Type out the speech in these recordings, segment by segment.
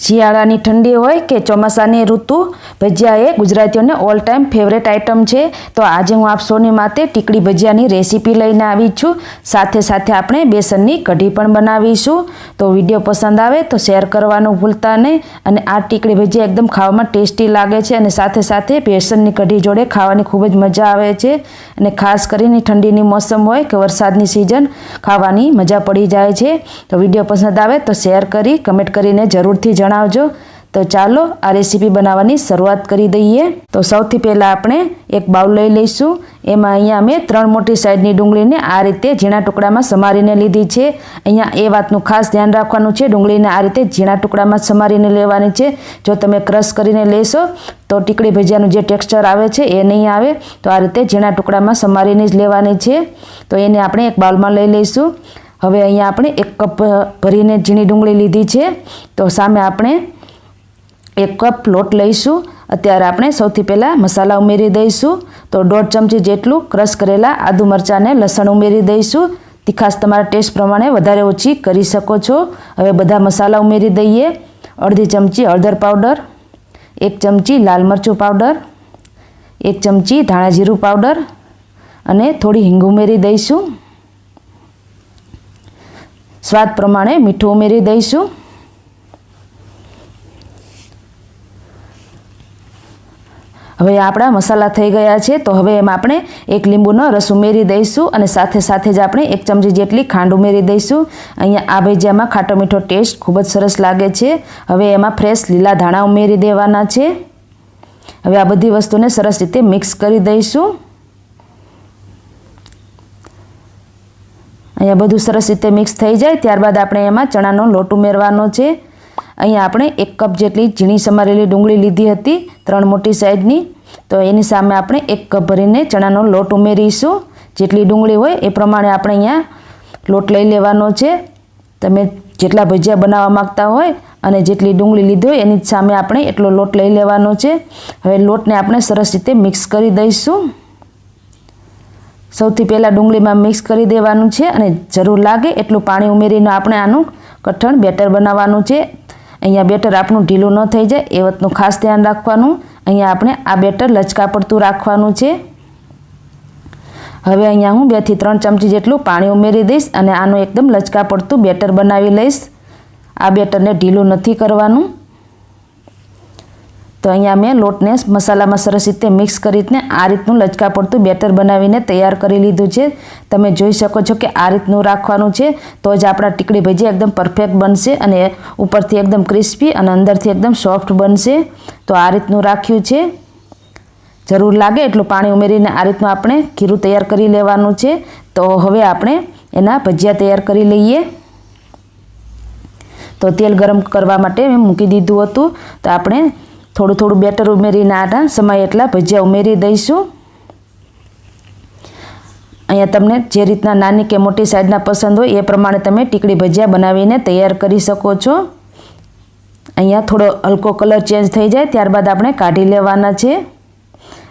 શિયાળાની ઠંડી હોય કે ચોમાસાની ઋતુ, ભજીયા એ ગુજરાતીઓને ઓલ ટાઈમ ફેવરેટ આઇટમ છે। તો આજે હું આપ સૌની માટે ટીકડી ભજીયાની રેસીપી લઈને આવી છું। સાથે સાથે આપણે બેસનની કઢી પણ બનાવીશું। તો વિડીયો પસંદ આવે તો શેર કરવાનું ભૂલતા નહીં। અને આ ટીકડી ભજીયા એકદમ ખાવામાં ટેસ્ટી લાગે છે અને સાથે સાથે બેસનની કઢી જોડે ખાવાની ખૂબ જ મજા આવે છે। અને ખાસ કરીને ઠંડીની મોસમ હોય કે વરસાદની સિઝન, ખાવાની મજા પડી જાય છે। તો વિડીયો પસંદ આવે તો શેર કરી કમેન્ટ કરીને જરૂરથી જણાવજો। તો ચાલો આ રેસીપી બનાવવાની શરૂઆત કરી દઈએ। તો સૌથી પહેલાં આપણે એક બાઉલ લઈ લઈશું। એમાં અહીંયા મેં 3 મોટી સાઈઝની ડુંગળીને આ રીતે ઝીણા ટુકડામાં સમારીને લીધી છે। અહીંયા એ વાતનું ખાસ ધ્યાન રાખવાનું છે, ડુંગળીને આ રીતે ઝીણા ટુકડામાં સમારીને લેવાની છે। જો તમે ક્રશ કરીને લેશો તો ટીકડી ભજીયાનું જે ટેક્સચર આવે છે એ નહીં આવે। તો આ રીતે ઝીણા ટુકડામાં સમારીને જ લેવાની છે। તો એને આપણે એક બાઉલમાં લઈ લઈશું। હવે અહીંયા આપણે 1 કપ ભરીને ઝીણી ડુંગળી લીધી છે। તો સામે આપણે 1 કપ લોટ લઈશું। અત્યારે આપણે સૌથી પહેલાં મસાલા ઉમેરી દઈશું। તો 1.5 ચમચી જેટલું ક્રશ કરેલા આદુ મરચાં અને લસણ ઉમેરી દઈશું। તીખાશ તમારા ટેસ્ટ પ્રમાણે વધારે ઓછી કરી શકો છો। હવે બધા મસાલા ઉમેરી દઈએ। અડધી ચમચી હળદર પાવડર, 1 ચમચી લાલ મરચું પાવડર, 1 ચમચી ધાણા જીરું પાવડર અને થોડી હિંગ ઉમેરી દઈશું। સ્વાદ પ્રમાણે મીઠું ઉમેરી દઈશું। હવે આપણા મસાલા થઈ ગયા છે। તો હવે એમાં આપણે 1 લીંબુનો રસ ઉમેરી દઈશું અને સાથે સાથે જ આપણે 1 ચમચી જેટલી ખાંડ ઉમેરી દઈશું। અહીંયા આ ભજીયામાં ખાટો મીઠો ટેસ્ટ ખૂબ જ સરસ લાગે છે। હવે એમાં ફ્રેશ લીલા ધાણા ઉમેરી દેવાના છે। હવે આ બધી વસ્તુને સરસ રીતે મિક્સ કરી દઈશું। અહીંયા બધું સરસ રીતે મિક્સ થઈ જાય ત્યારબાદ આપણે એમાં ચણાનો લોટ ઉમેરવાનો છે। અહીંયા આપણે 1 કપ જેટલી ઝીણી સમારેલી ડુંગળી લીધી હતી, 3 મોટી સાઈઝની। તો એની સામે આપણે 1 કપ ભરીને ચણાનો લોટ ઉમેરીશું। જેટલી ડુંગળી હોય એ પ્રમાણે આપણે અહીંયા લોટ લઈ લેવાનો છે। તમે જેટલા ભજીયા બનાવવા માંગતા હોય અને જેટલી ડુંગળી લીધી હોય એની સામે આપણે એટલો લોટ લઈ લેવાનો છે। હવે લોટને આપણે સરસ રીતે મિક્સ કરી દઈશું। સૌથી પહેલાં ડુંગળીમાં મિક્સ કરી દેવાનું છે અને જરૂર લાગે એટલું પાણી ઉમેરીને આપણે આનું કઠણ બેટર બનાવવાનું છે। અહીંયા બેટર આપણું ઢીલું ન થઈ જાય એ વાતનું ખાસ ધ્યાન રાખવાનું। અહીંયા આપણે આ બેટર લચકા પડતું રાખવાનું છે। હવે અહીંયા હું 2 થી 3 ચમચી જેટલું પાણી ઉમેરી દઈશ અને આનું એકદમ લચકા પડતું બેટર બનાવી લઈશ। આ બેટરને ઢીલું નથી કરવાનું। તો અહીંયા મેં લોટને મસાલામાં સરસ રીતે મિક્સ કરીને આ રીતનું લચકા પડતું બેટર બનાવીને તૈયાર કરી લીધું છે। તમે જોઈ શકો છો કે આ રીતનું રાખવાનું છે તો જ આપણા ટીકડી ભજીયા એકદમ પરફેક્ટ બનશે અને ઉપરથી એકદમ ક્રિસ્પી અને અંદરથી એકદમ સોફ્ટ બનશે। તો આ રીતનું રાખ્યું છે। જરૂર લાગે એટલું પાણી ઉમેરીને આ રીતનું આપણે ખીરું તૈયાર કરી લેવાનું છે। તો હવે આપણે એના ભજીયા તૈયાર કરી લઈએ। તો તેલ ગરમ કરવા માટે મેં મૂકી દીધું હતું। તો આપણે થોડું થોડું બેટર ઉમેરીને આના સમય એટલા ભજીયા ઉમેરી દઈશું। અહીંયા તમને જે રીતના નાની કે મોટી સાઈઝના પસંદ હોય એ પ્રમાણે તમે ટીકડી ભજીયા બનાવીને તૈયાર કરી શકો છો। અહીંયા થોડો હલકો કલર ચેન્જ થઈ જાય ત્યારબાદ આપણે કાઢી લેવાના છે।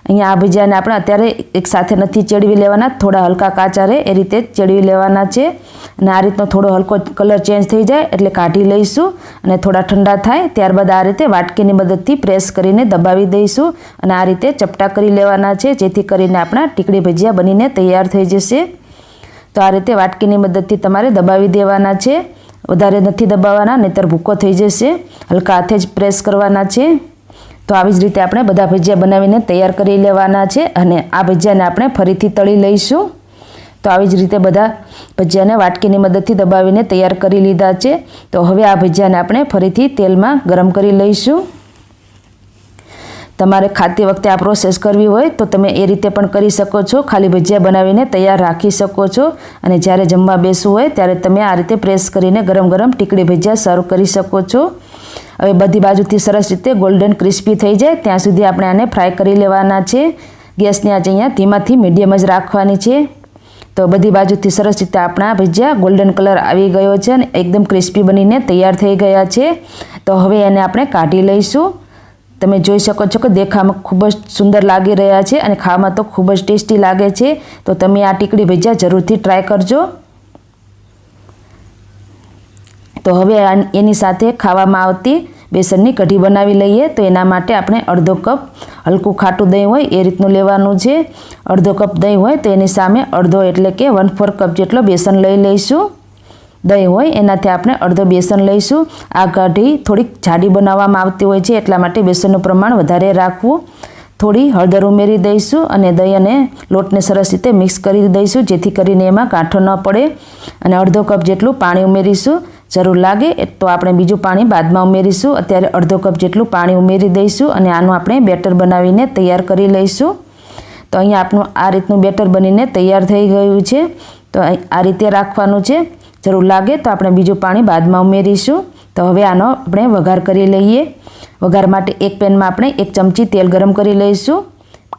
અહીંયા આ ભજીયાને આપણે અત્યારે એકસાથે નથી ચેડવી લેવાના, થોડા હલકા કાચા રહે એ રીતે ચેડવી લેવાના છે। અને આ રીતનો થોડો હલકો કલર ચેન્જ થઈ જાય એટલે કાઢી લઈશું અને થોડા ઠંડા થાય ત્યારબાદ આ રીતે વાટકીની મદદથી પ્રેસ કરીને દબાવી દઈશું અને આ રીતે ચપટા કરી લેવાના છે જેથી કરીને આપણા ટીકડી ભજીયા બનીને તૈયાર થઈ જશે। તો આ રીતે વાટકીની મદદથી તમારે દબાવી દેવાના છે, વધારે નથી દબાવવાના નહીંતર ભૂકો થઈ જશે। હલકા હાથે જ પ્રેસ કરવાના છે। તો આવી જ રીતે આપણે બધા ભજીયા બનાવીને તૈયાર કરી લેવાના છે અને આ ભજીયાને આપણે ફરીથી તળી લઈશું। તો આવી જ રીતે બધા ભજીયાને વાટકીની મદદથી દબાવીને તૈયાર કરી લીધા છે। તો હવે આ ભજીયાને આપણે ફરીથી તેલમાં ગરમ કરી લઈશું। તમારે ખાતી વખતે આ પ્રોસેસ કરવી હોય તો તમે એ રીતે પણ કરી શકો છો, ખાલી ભજીયા બનાવીને તૈયાર રાખી શકો છો અને જ્યારે જમવા બેસવું હોય ત્યારે તમે આ રીતે પ્રેસ કરીને ગરમ ગરમ ટીકડી ભજીયા સર્વ કરી શકો છો। હવે બધી બાજુથી સરસ રીતે ગોલ્ડન ક્રિસ્પી થઈ જાય ત્યાં સુધી આપણે આને ફ્રાય કરી લેવાના છે। ગેસની આંચ અહીંયા ધીમાથી મીડિયમ જ રાખવાની છે। તો બધી બાજુથી સરસ રીતે આપણા ભજીયા ગોલ્ડન કલર આવી ગયો છે અને એકદમ ક્રિસ્પી બનીને તૈયાર થઈ ગયા છે। તો હવે એને આપણે કાઢી લઈશું। તમે જોઈ શકો છો કે દેખાવામાં ખૂબ જ સુંદર લાગી રહ્યા છે અને ખાવામાં તો ખૂબ જ ટેસ્ટી લાગે છે। તો તમે આ ટીકડી ભજીયા જરૂરથી ટ્રાય કરજો। તો હવે એની સાથે ખાવામાં આવતી બેસનની કઢી બનાવી લઈએ. તો એના માટે આપણે અડધો કપ હલકું ખાટું દહીં હોય એ રીતનું લેવાનું છે. અડધો કપ દહીં હોય તો એની સામે અડધો એટલે કે 1/4 કપ જેટલો બેસન લઈ લઈશું. દહીં હોય એનાથી આપણે અડધો બેસન લઈશું. આ કઢી થોડીક જાડી બનાવવામાં આવતી હોય છે એટલા માટે બેસનનું પ્રમાણ વધારે રાખવું. થોડી હળદર ઉમેરી દઈશું અને દહીં અને લોટને સરસ રીતે મિક્સ કરી દઈશું જેથી કરીને એમાં ગાંઠો ન પડે. અને અડધો કપ જેટલું પાણી ઉમેરીશું. જરૂર લાગે તો આપણે બીજું પાણી બાદમાં ઉમેરીશું. અત્યારે અડધો કપ જેટલું પાણી ઉમેરી દઈશું અને આનું આપણે બેટર બનાવીને તૈયાર કરી લઈશું. તો અહીંયા આપણું આ રીતનું બેટર બનીને તૈયાર થઈ ગયું છે. તો આ રીતે રાખવાનું છે. જરૂર લાગે તો આપણે બીજું પાણી બાદમાં ઉમેરીશું. તો હવે આનો આપણે વઘાર કરી લઈએ. વઘાર માટે એક પેનમાં આપણે 1 ચમચી તેલ ગરમ કરી લઈશું.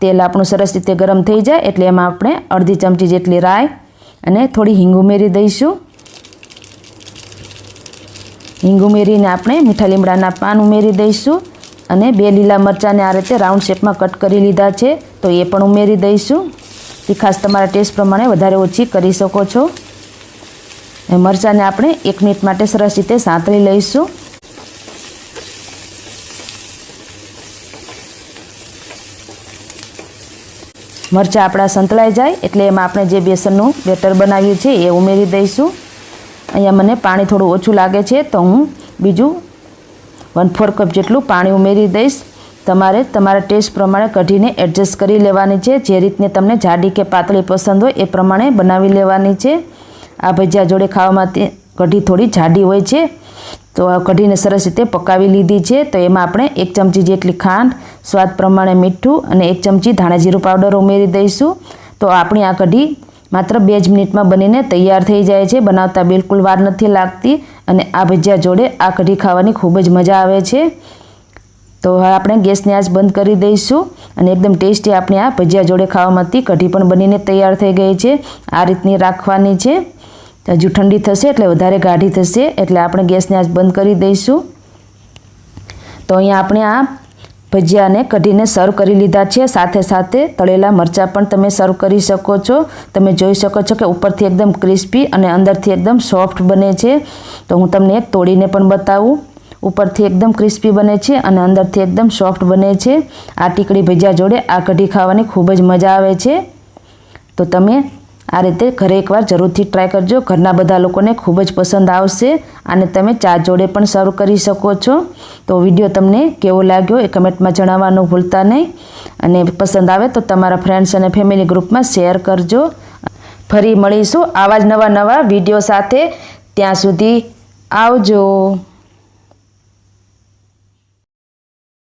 તેલ આપણું સરસ રીતે ગરમ થઈ જાય એટલે એમાં આપણે અડધી ચમચી જેટલી રાઈ અને થોડી હિંગ ઉમેરી દઈશું. હિંગ ઉમેરીને આપણે મીઠા લીમડાના પાન ઉમેરી દઈશું અને 2 લીલા મરચાંને આ રીતે રાઉન્ડ શેપમાં કટ કરી લીધા છે તો એ પણ ઉમેરી દઈશું. તીખાશ તમારા ટેસ્ટ પ્રમાણે વધારે ઓછી કરી શકો છો. મરચાંને આપણે 1 મિનિટ માટે સરસ રીતે સાંતળી લઈશું. મરચાં આપણા સંતળાઈ જાય એટલે એમાં આપણે જે બેસનનું બેટર બનાવ્યું છે એ ઉમેરી દઈશું. અહીંયા મને પાણી થોડું ઓછું લાગે છે તો હું બીજું 1/4 કપ જેટલું પાણી ઉમેરી દઈશ. તમારે તમારા ટેસ્ટ પ્રમાણે કઢીને એડજસ્ટ કરી લેવાની છે. જે રીતને તમને જાડી કે પાતળી પસંદ હોય એ પ્રમાણે બનાવી લેવાની છે. આ ભજીયા જોડે ખાવામાં કઢી થોડી જાડી હોય છે તો આ કઢીને સરસ રીતે પકાવી લીધી છે. તો એમાં આપણે 1 ચમચી જેટલી ખાંડ, સ્વાદ પ્રમાણે મીઠું અને 1 ચમચી ધાણા જીરું પાવડર ઉમેરી દઈશું. તો આપણી આ કઢી માત્ર 2 જ મિનિટમાં બનીને તૈયાર થઈ જાય છે. બનાવતા બિલકુલ વાર નથી લાગતી અને આ ભજીયા જોડે આ કઢી ખાવાની ખૂબ જ મજા આવે છે. તો હવે આપણે ગેસની આંચ બંધ કરી દઈશું અને એકદમ ટેસ્ટી આપણી આ ભજીયા જોડે ખાવામાંથી કઢી પણ બનીને તૈયાર થઈ ગઈ છે. આ રીતની રાખવાની છે. હજુ ઠંડી થશે એટલે વધારે ગાઢી થશે એટલે આપણે ગેસની આંચ બંધ કરી દઈશું. તો અહીંયા આપણે આ ભજીયાને કઢીને સર્વ કરી લીધા છે. સાથે સાથે તળેલા મરચાં પણ તમે સર્વ કરી શકો છો. તમે જોઈ શકો છો કે ઉપરથી એકદમ ક્રિસ્પી અને અંદરથી એકદમ સોફ્ટ બને છે. તો હું તમને એક તોડીને પણ બતાવું. ઉપરથી એકદમ ક્રિસ્પી બને છે અને અંદરથી એકદમ સોફ્ટ બને છે. આ ટીકડી ભજીયા જોડે આ કઢી ખાવાની ખૂબ જ મજા આવે છે. તો તમે આ રીતે ઘરે એકવાર જરૂરથી ટ્રાય કરજો. ઘરના બધા લોકોને ખૂબ જ પસંદ આવશે. અને તમે ચા જોડે પણ સર્વ કરી શકો છો. તો વિડીયો તમને કેવો લાગ્યો એ કમેન્ટમાં જણાવવાનું ભૂલતા નહીં. અને પસંદ આવે તો તમારા ફ્રેન્ડ્સ અને ફેમિલી ગ્રુપમાં શેર કરજો. ફરી મળીશું આવા જ નવા વિડીયો સાથે. ત્યાં સુધી આવજો.